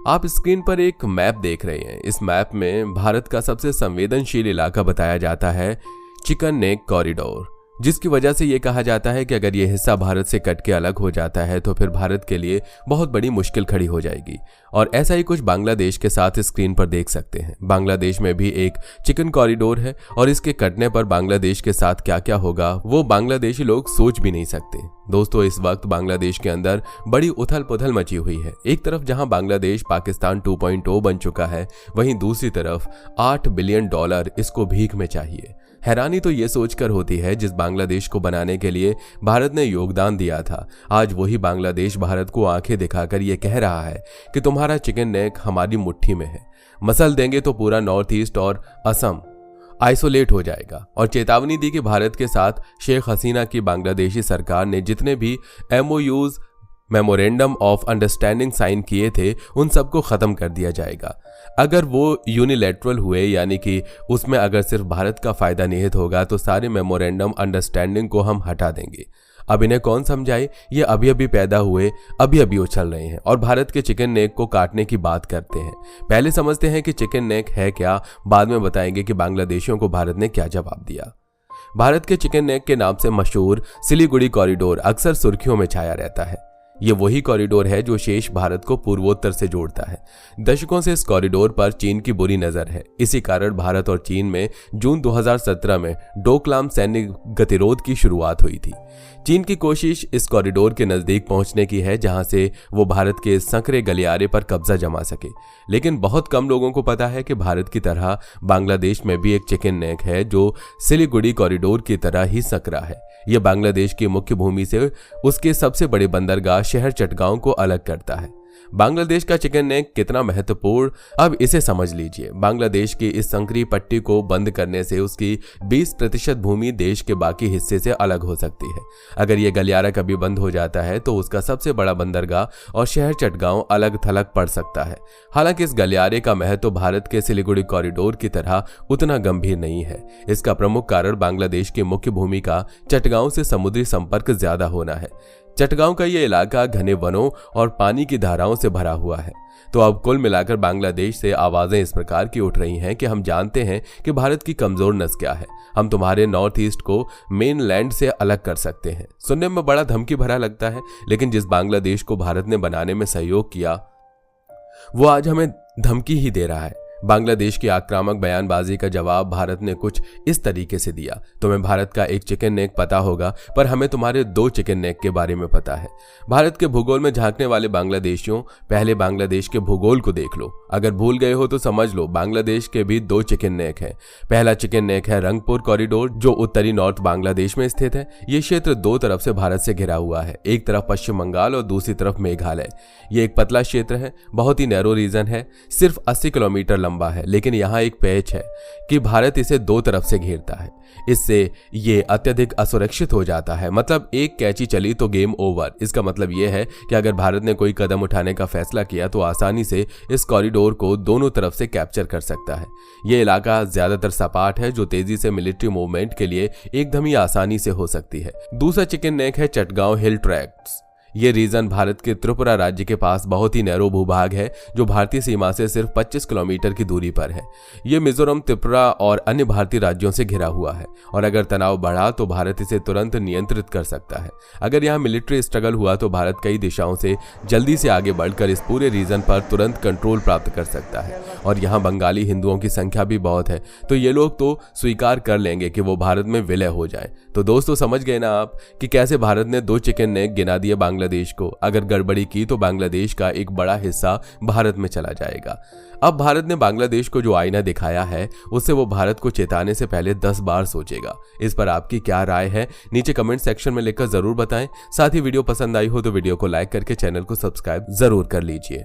आप स्क्रीन पर एक मैप देख रहे हैं। इस मैप में भारत का सबसे संवेदनशील इलाका बताया जाता है चिकन नेक कॉरिडोर, जिसकी वजह से ये कहा जाता है कि अगर ये हिस्सा भारत से कट के अलग हो जाता है तो फिर भारत के लिए बहुत बड़ी मुश्किल खड़ी हो जाएगी। और ऐसा ही कुछ बांग्लादेश के साथ स्क्रीन पर देख सकते हैं। बांग्लादेश में भी एक चिकन कॉरिडोर है और इसके कटने पर बांग्लादेश के साथ क्या क्या होगा वो बांग्लादेशी लोग सोच भी नहीं सकते। दोस्तों, इस वक्त बांग्लादेश के अंदर बड़ी उथल पुथल मची हुई है। एक तरफ जहां बांग्लादेश पाकिस्तान 2.0 बन चुका है, वहीं दूसरी तरफ $8 बिलियन इसको भीख में चाहिए। हैरानी तो ये सोचकर होती है जिस बांग्लादेश को बनाने के लिए भारत ने योगदान दिया था, आज वही बांग्लादेश भारत को आंखें दिखाकर ये कह रहा है कि तुम्हारा चिकन नेक हमारी मुट्ठी में है, मसल देंगे तो पूरा नॉर्थ ईस्ट और असम आइसोलेट हो जाएगा। और चेतावनी दी कि भारत के साथ शेख हसीना की बांग्लादेशी सरकार ने जितने भी MOUs memorandum of understanding sign किए थे उन सबको खत्म कर दिया जाएगा। अगर वो यूनिलैटरल हुए, यानी कि उसमें अगर सिर्फ भारत का फायदा निहित होगा, तो सारे मेमोरेंडम अंडरस्टैंडिंग को हम हटा देंगे। अब इन्हें कौन समझाए, ये अभी अभी पैदा हुए अभी अभी उछल रहे हैं और भारत के चिकन नेक को काटने की बात करते हैं। पहले समझते हैं कि चिकन नेक है क्या, बाद में बताएंगे कि बांग्लादेशियों को भारत ने क्या जवाब दिया। भारत के चिकन नेक के नाम से मशहूर सिलीगुड़ी कॉरिडोर अक्सर सुर्खियों में छाया रहता है। ये वही कॉरिडोर है जो शेष भारत को पूर्वोत्तर से जोड़ता है। दशकों से इस कॉरिडोर पर चीन की बुरी नजर है। इसी कारण भारत और चीन में जून 2017 में डोकलाम सैन्य गतिरोध की शुरुआत हुई थी। चीन की कोशिश इस कॉरिडोर के नजदीक पहुंचने की है जहां से वो भारत के संकरे गलियारे पर कब्जा जमा सके। लेकिन बहुत कम लोगों को पता है कि भारत की तरह बांग्लादेश में भी एक चिकन नेक है जो सिलीगुड़ी कॉरिडोर की तरह ही संकरा है। यह बांग्लादेश की मुख्य भूमि से उसके सबसे बड़े बंदरगाह शहर चटगांव को अलग करता है। बांग्लादेश का चिकन नेक कितना महत्वपूर्ण, अब इसे समझ लीजिए। बांग्लादेश की इस संकरी पट्टी को बंद करने से उसकी 20% भूमि देश के बाकी हिस्से से अलग हो सकती है। अगर यह गलियारा कभी बंद हो जाता है तो उसका सबसे बड़ा बंदरगाह और शहर चटगांव अलग थलग पड़ सकता है। हालांकि इस गलियारे का महत्व भारत के सिलीगुड़ी कॉरिडोर की तरह उतना गंभीर नहीं है। इसका प्रमुख कारण बांग्लादेश की मुख्य भूमि का चटगांव से समुद्री संपर्क ज्यादा होना है। चटगांव का यह इलाका घने वनों और पानी की धाराओं से भरा हुआ है। तो अब कुल मिलाकर बांग्लादेश से आवाजें इस प्रकार की उठ रही हैं कि हम जानते हैं कि भारत की कमजोर नस क्या है, हम तुम्हारे नॉर्थ ईस्ट को मेन लैंड से अलग कर सकते हैं। सुनने में बड़ा धमकी भरा लगता है, लेकिन जिस बांग्लादेश को भारत ने बनाने में सहयोग किया वो आज हमें धमकी ही दे रहा है। बांग्लादेश की आक्रामक बयानबाजी का जवाब भारत ने कुछ इस तरीके से दिया, तुम्हें भारत का एक चिकन नेक पता होगा, पर हमें तुम्हारे 2 चिकन नेक के बारे में पता है। भारत के भूगोल में झांकने वाले बांग्लादेशियों, पहले बांग्लादेश के भूगोल को देख लो। अगर भूल गए हो तो समझ लो, बांग्लादेश के भी 2 चिकन नेक हैं। पहला चिकन नेक है रंगपुर कॉरिडोर जो उत्तरी नॉर्थ बांग्लादेश में स्थित है। ये क्षेत्र 2 तरफ से भारत से घिरा हुआ है, एक तरफ पश्चिम बंगाल और दूसरी तरफ मेघालय। ये एक पतला क्षेत्र है, बहुत ही नैरो रीजन है, सिर्फ 80 किलोमीटर लंबा है। लेकिन यहाँ एक पैच है कि भारत इसे 2 तरफ से घेरता है। इससे ये अत्यधिक असुरक्षित हो जाता है। मतलब एक कैची चली तो गेम ओवर। इसका मतलब यह है कि अगर भारत ने कोई कदम उठाने का फैसला किया तो आसानी से इस कॉरिडोर को दोनों तरफ से कैप्चर कर सकता है। यह इलाका ज्यादातर सपाट है जो तेजी से मिलिट्री मूवमेंट के लिए एकदम ही आसानी से हो सकती है। दूसरा चिकन नेक है चटगांव हिल ट्रैक्ट्स। ये रीजन भारत के त्रिपुरा राज्य के पास बहुत ही नैरो भूभाग है जो भारतीय सीमा से सिर्फ 25 किलोमीटर की दूरी पर है। ये मिजोरम, त्रिपुरा और अन्य भारतीय राज्यों से घिरा हुआ है और अगर तनाव बढ़ा तो भारत इसे तुरंत नियंत्रित कर सकता है। अगर यहाँ मिलिट्री स्ट्रगल हुआ तो भारत कई दिशाओं से जल्दी से आगे बढ़कर इस पूरे रीजन पर तुरंत कंट्रोल प्राप्त कर सकता है। और यहाँ बंगाली हिंदुओं की संख्या भी बहुत है, तो ये लोग तो स्वीकार कर लेंगे कि वो भारत में विलय हो जाए। तो दोस्तों, समझ गए ना आप कि कैसे भारत ने 2 चिकन नेक गिना दिए बांग्लादेश को। अगर गड़बड़ी की तो बांग्लादेश का एक बड़ा हिस्सा भारत में चला जाएगा। अब भारत ने बांग्लादेश को जो आईना दिखाया है उससे वो भारत को चेताने से पहले 10 बार सोचेगा। इस पर आपकी क्या राय है नीचे कमेंट सेक्शन में लिखकर जरूर बताएं। साथ ही वीडियो पसंद आई हो तो वीडियो को लाइक करके चैनल को सब्सक्राइब जरूर कर लीजिए।